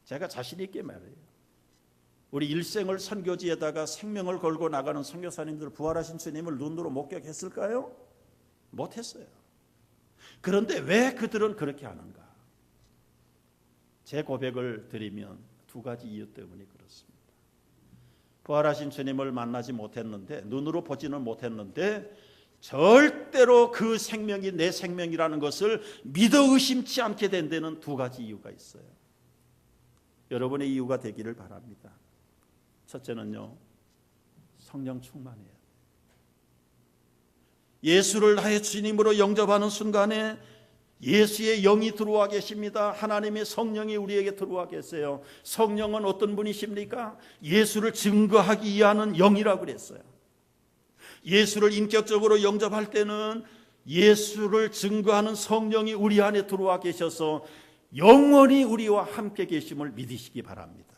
제가 자신 있게 말해요. 우리 일생을 선교지에다가 생명을 걸고 나가는 선교사님들 부활하신 주님을 눈으로 목격했을까요? 못했어요. 그런데 왜 그들은 그렇게 하는가? 제 고백을 드리면 두 가지 이유 때문에 그렇습니다. 부활하신 주님을 만나지 못했는데, 눈으로 보지는 못했는데 절대로 그 생명이 내 생명이라는 것을 믿어 의심치 않게 된 데는 두 가지 이유가 있어요. 여러분의 이유가 되기를 바랍니다. 첫째는요, 성령 충만해요. 예수를 나의 주님으로 영접하는 순간에 예수의 영이 들어와 계십니다. 하나님의 성령이 우리에게 들어와 계세요. 성령은 어떤 분이십니까? 예수를 증거하기 위하는 영이라고 그랬어요. 예수를 인격적으로 영접할 때는 예수를 증거하는 성령이 우리 안에 들어와 계셔서 영원히 우리와 함께 계심을 믿으시기 바랍니다.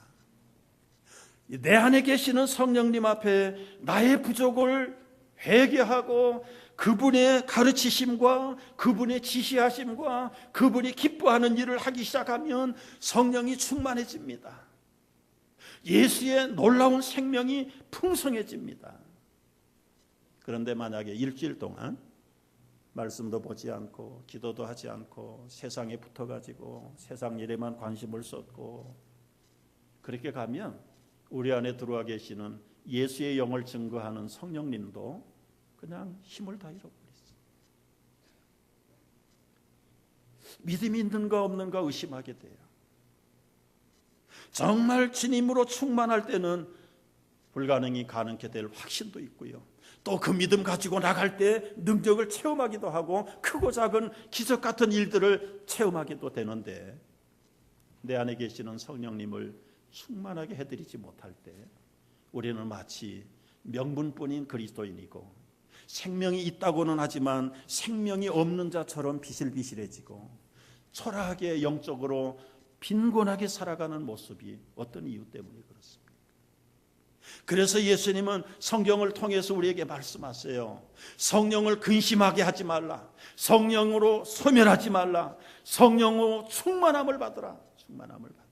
내 안에 계시는 성령님 앞에 나의 부족을 회개하고 그분의 가르치심과 그분의 지시하심과 그분이 기뻐하는 일을 하기 시작하면 성령이 충만해집니다. 예수의 놀라운 생명이 풍성해집니다. 그런데 만약에 일주일 동안 말씀도 보지 않고 기도도 하지 않고 세상에 붙어가지고 세상 일에만 관심을 쏟고 그렇게 가면 우리 안에 들어와 계시는 예수의 영을 증거하는 성령님도 그냥 힘을 다 잃어버렸어요. 믿음이 있는가 없는가 의심하게 돼요. 정말 주님으로 충만할 때는 불가능이 가능케 될 확신도 있고요. 또 그 믿음 가지고 나갈 때 능력을 체험하기도 하고 크고 작은 기적 같은 일들을 체험하기도 되는데, 내 안에 계시는 성령님을 충만하게 해드리지 못할 때 우리는 마치 명분뿐인 그리스도인이고 생명이 있다고는 하지만 생명이 없는 자처럼 비실비실해지고 초라하게 영적으로 빈곤하게 살아가는 모습이 어떤 이유 때문에 그렇습니다. 그래서 예수님은 성경을 통해서 우리에게 말씀하세요. 성령을 근심하게 하지 말라. 성령으로 소멸하지 말라. 성령으로 충만함을 받으라. 충만함을 받으라.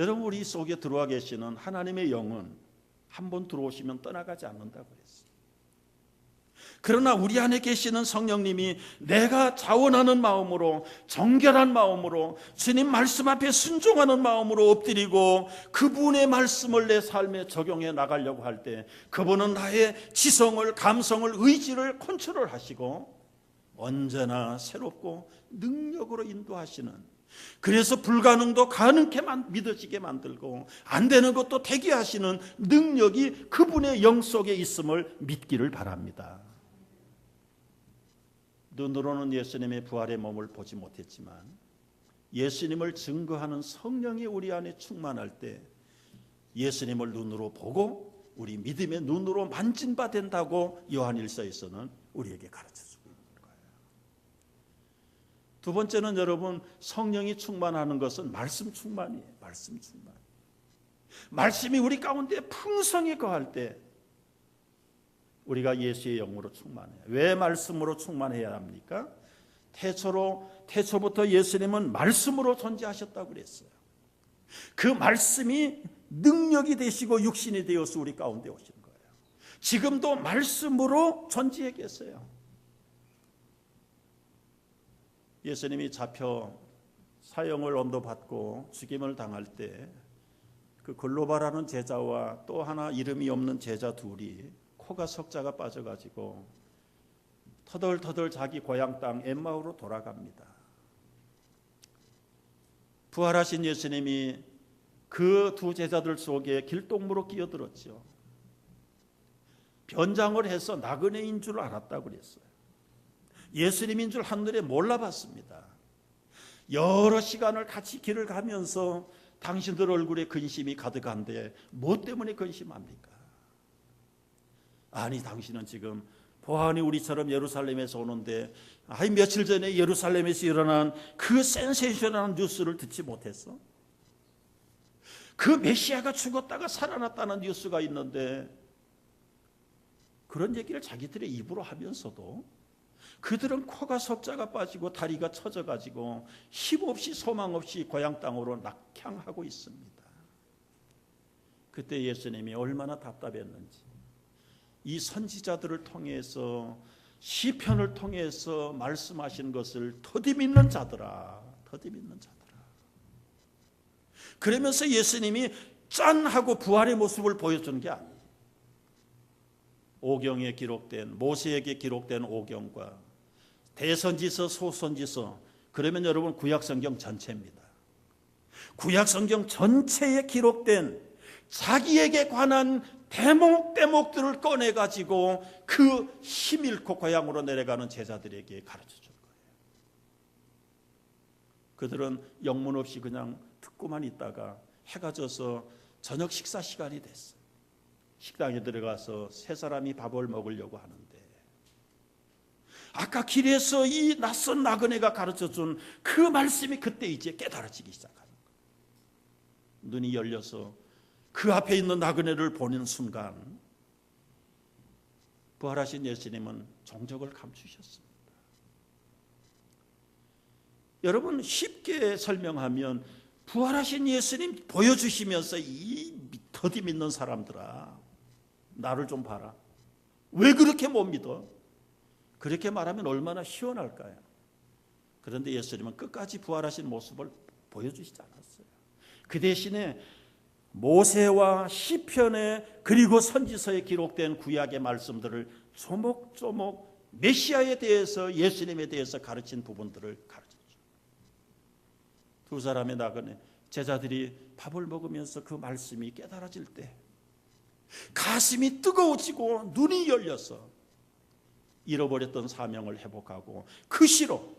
여러분, 우리 속에 들어와 계시는 하나님의 영은 한 번 들어오시면 떠나가지 않는다고 그랬어요. 그러나 우리 안에 계시는 성령님이 내가 자원하는 마음으로, 정결한 마음으로, 주님 말씀 앞에 순종하는 마음으로 엎드리고 그분의 말씀을 내 삶에 적용해 나가려고 할 때 그분은 나의 지성을, 감성을, 의지를 컨트롤하시고 언제나 새롭고 능력으로 인도하시는, 그래서 불가능도 가능케 믿어지게 만들고 안 되는 것도 되게 하시는 능력이 그분의 영 속에 있음을 믿기를 바랍니다. 눈으로는 예수님의 부활의 몸을 보지 못했지만 예수님을 증거하는 성령이 우리 안에 충만할 때 예수님을 눈으로 보고 우리 믿음의 눈으로 만진 바 된다고 요한일서에서는 우리에게 가르쳐주고 있는 거예요. 두 번째는 여러분, 성령이 충만하는 것은 말씀 충만이에요. 말씀 충만. 말씀이 우리 가운데 풍성히 거할 때 우리가 예수의 영으로 충만해요. 왜 말씀으로 충만해야 합니까? 태초부터 예수님은 말씀으로 존재하셨다고 그랬어요. 그 말씀이 능력이 되시고 육신이 되어서 우리 가운데 오신 거예요. 지금도 말씀으로 존재해 계세요. 예수님이 잡혀 사형을 언도받고 죽임을 당할 때 그 글로바라는 제자와 또 하나 이름이 없는 제자 둘이 코가 석자가 빠져가지고 터덜터덜 자기 고향 땅 엠마오로 돌아갑니다. 부활하신 예수님이 그 두 제자들 속에 길동무로 끼어들었죠. 변장을 해서 나그네인 줄 알았다고 그랬어요. 예수님인 줄 한눈에 몰라봤습니다. 여러 시간을 같이 길을 가면서 당신들 얼굴에 근심이 가득한데 뭐 때문에 근심합니까? 아니, 당신은 지금 보안이 우리처럼 예루살렘에서 오는데 며칠 전에 예루살렘에서 일어난 그 센세이션한 뉴스를 듣지 못했어? 그 메시아가 죽었다가 살아났다는 뉴스가 있는데 그런 얘기를 자기들의 입으로 하면서도 그들은 코가 석자가 빠지고 다리가 처져가지고 힘없이 소망 없이 고향 땅으로 낙향하고 있습니다. 그때 예수님이 얼마나 답답했는지 이 선지자들을 통해서 시편을 통해서 말씀하신 것을 더디 믿는 자들아, 더디 믿는 자들아. 그러면서 예수님이 짠 하고 부활의 모습을 보여주는 게 아니에요. 오경에 기록된, 모세에게 기록된 오경과 대선지서, 소선지서, 그러면 여러분 구약성경 전체입니다. 구약성경 전체에 기록된 자기에게 관한 대목들을 꺼내가지고 그 힘일고 고향으로 내려가는 제자들에게 가르쳐준 거예요. 그들은 영문 없이 그냥 듣고만 있다가 해가 져서 저녁 식사 시간이 됐어요. 식당에 들어가서 세 사람이 밥을 먹으려고 하는데 아까 길에서 이 낯선 나그네가 가르쳐준 그 말씀이 그때 이제 깨달아지기 시작하는 거예요. 눈이 열려서 그 앞에 있는 나그네를 보는 순간 부활하신 예수님은 정적을 감추셨습니다. 여러분, 쉽게 설명하면 부활하신 예수님 보여주시면서 이 더디 믿는 사람들아, 나를 좀 봐라. 왜 그렇게 못 믿어? 그렇게 말하면 얼마나 시원할까요? 그런데 예수님은 끝까지 부활하신 모습을 보여주시지 않았어요. 그 대신에 모세와 시편에 그리고 선지서에 기록된 구약의 말씀들을 조목조목 메시아에 대해서, 예수님에 대해서 가르친 부분들을 가르쳤죠. 두 사람의 나그네 제자들이 밥을 먹으면서 그 말씀이 깨달아질 때 가슴이 뜨거워지고 눈이 열려서 잃어버렸던 사명을 회복하고 그 시로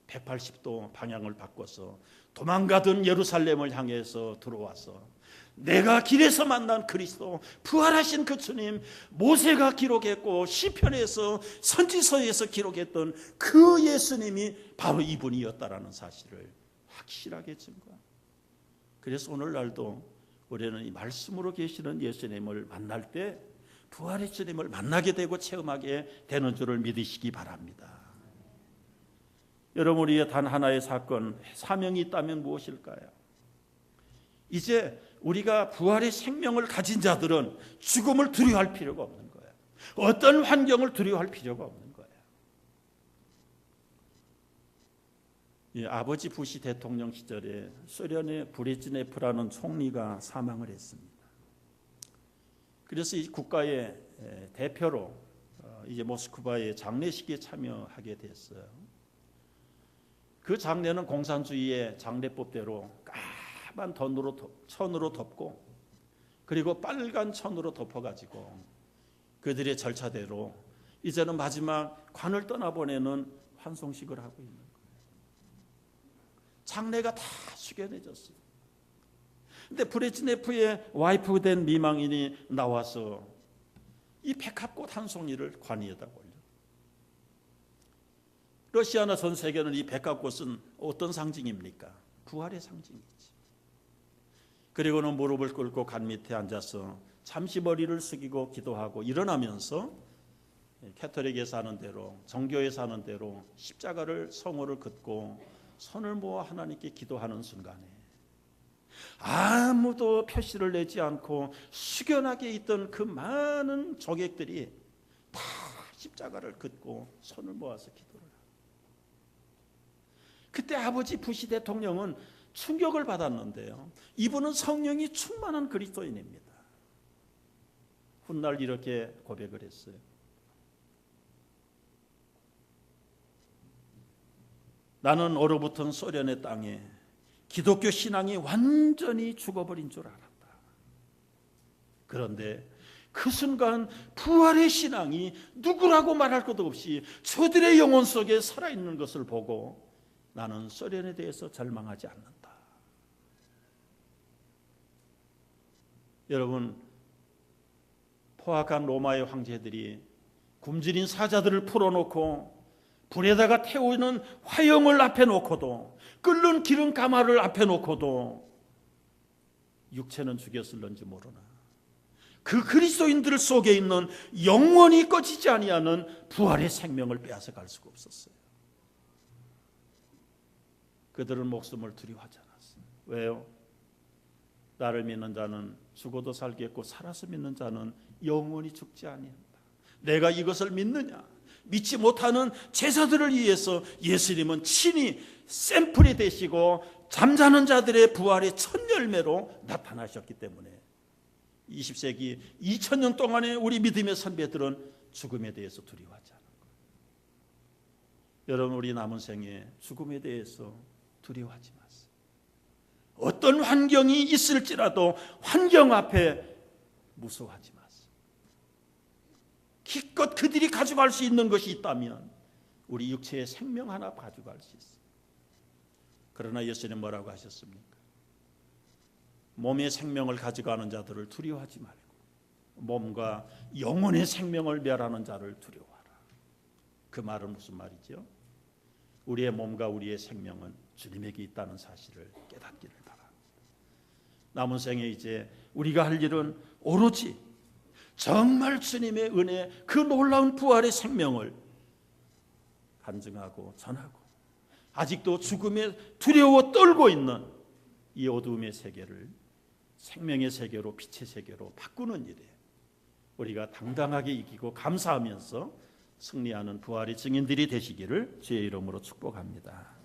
180도 방향을 바꿔서 도망가던 예루살렘을 향해서 들어와서 내가 길에서 만난 그리스도, 부활하신 그 주님, 모세가 기록했고 시편에서 선지서에서 기록했던 그 예수님이 바로 이분이었다라는 사실을 확실하게 증거합니다. 그래서 오늘날도 우리는 이 말씀으로 계시는 예수님을 만날 때 부활의 주님을 만나게 되고 체험하게 되는 줄을 믿으시기 바랍니다. 여러분, 우리의 단 하나의 사건, 사명이 있다면 무엇일까요? 이제 우리가 부활의 생명을 가진 자들은 죽음을 두려워할 필요가 없는 거예요. 어떤 환경을 두려워할 필요가 없는 거예요. 아버지 부시 대통령 시절에 소련의 브레즈네프라는 총리가 사망을 했습니다. 그래서 이 국가의 대표로 이제 모스크바의 장례식에 참여하게 됐어요. 그 장례는 공산주의의 장례법대로 까만 천으로 덮고 그리고 빨간 천으로 덮어가지고 그들의 절차대로 이제는 마지막 관을 떠나보내는 환송식을 하고 있는 거예요. 장례가 다 숙연해졌어요. 근데 브레즈네프의 와이프 된 미망인이 나와서 이 백합꽃 한 송이를 관에다 올려. 러시아나 전 세계는 이 백합꽃은 어떤 상징입니까? 부활의 상징이지. 그리고는 무릎을 꿇고 간 밑에 앉아서 잠시 머리를 숙이고 기도하고 일어나면서 캐톨릭에서 하는 대로, 정교에서 하는 대로 십자가를 성호를 긋고 손을 모아 하나님께 기도하는 순간에 아무도 표시를 내지 않고 숙연하게 있던 그 많은 조객들이 다 십자가를 긋고 손을 모아서 기도를 합니다. 그때 아버지 부시 대통령은 충격을 받았는데요. 이분은 성령이 충만한 그리스도인입니다. 훗날 이렇게 고백을 했어요. 나는 얼어붙은 소련의 땅에 기독교 신앙이 완전히 죽어버린 줄 알았다. 그런데 그 순간 부활의 신앙이 누구라고 말할 것도 없이 저들의 영혼 속에 살아있는 것을 보고 나는 소련에 대해서 절망하지 않는다. 여러분, 포악한 로마의 황제들이 굶주린 사자들을 풀어놓고 불에다가 태우는 화형을 앞에 놓고도, 끓는 기름 가마를 앞에 놓고도 육체는 죽였을런지 모르나 그 그리스도인들 속에 있는 영원히 꺼지지 아니하는 부활의 생명을 빼앗아 갈 수가 없었어요. 그들은 목숨을 두려워하지 않았어요. 왜요? 나를 믿는 자는 죽어도 살겠고 살아서 믿는 자는 영원히 죽지 아니한다. 내가 이것을 믿느냐? 믿지 못하는 제자들을 위해서 예수님은 친히 샘플이 되시고 잠자는 자들의 부활의 첫 열매로 나타나셨기 때문에 20세기 2000년 동안의 우리 믿음의 선배들은 죽음에 대해서 두려워하지 않은 거예요. 여러분, 우리 남은 생에 죽음에 대해서 두려워하지 마세요. 어떤 환경이 있을지라도 환경 앞에 무서워하지 마세요. 기껏 그들이 가져갈 수 있는 것이 있다면 우리 육체의 생명 하나 가져갈 수 있어요. 그러나 예수님 뭐라고 하셨습니까? 몸의 생명을 가져가는 자들을 두려워하지 말고 몸과 영혼의 생명을 멸하는 자를 두려워하라. 그 말은 무슨 말이죠? 우리의 몸과 우리의 생명은 주님에게 있다는 사실을 깨닫기를 바랍니다. 남은 생에 이제 우리가 할 일은 오로지 정말 주님의 은혜, 그 놀라운 부활의 생명을 간증하고 전하고 아직도 죽음에 두려워 떨고 있는 이 어두움의 세계를 생명의 세계로, 빛의 세계로 바꾸는 일에 우리가 당당하게 이기고 감사하면서 승리하는 부활의 증인들이 되시기를 주의 이름으로 축복합니다.